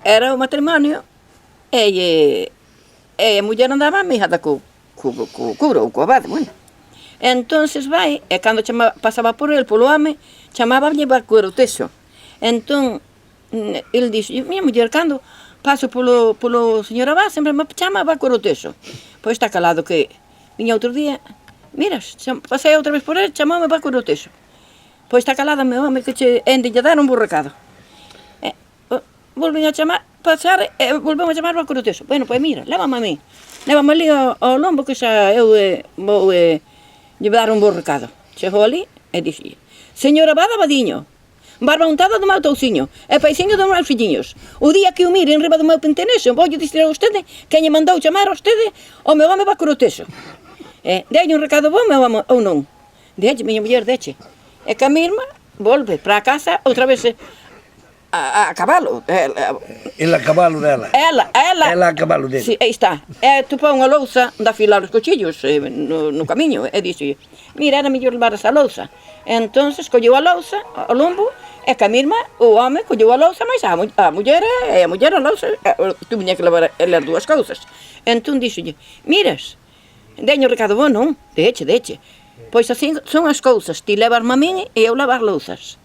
era o matrimonio, e a muller andaba amigada co abade, bueno. Entonces vai, e cando pasaba por el, polo home, chamábanye vaquero teixo. Entón, el dixo, minha muller, cando paso polo señor abade, sempre me chama vaquero teixo. Pois está calado que viña outro día, miras, pasei outra vez por el, chamoume vaquero teixo. Pois está calada, meu home, que che ende lle dar un bo recado. Volvín a chamar, pasar, volvemos a chamar vaquero teixo. Bueno, pois mira, lévame a mí, lévame ali ao lombo, que xa eu vou lle dar un bo recado. Chegou ali e dixi, señor abade abadiño, barba untada do meu touciño, e paixiño dos meus filliños. O día que o mire en riba do meu pentenexo, voulle dicir a vostede que lle mandou chamar a vostede o meu home vaquero teixo. Delle un recado bo, meu home, ou non? Delle, miña muller, deche. E que a mi irmá volve para a casa outra vez a cabalo. El a cabalo dela. Ela a cabalo dela. Si, aí está. Topou unha lousa de afilar os cochillos no camiño, e dixo, mira, era mellor levar esa lousa. Entonces colleu a lousa, o lombo, e que a mi irmá, o home, colleu a lousa, mas a muller a lousa, tuviña que levar elas dúas cousas. Entón dixolle, miras, deño o recado bo, non? Deche. Pois así son as cousas, ti levas-me a min e eu levar lousas.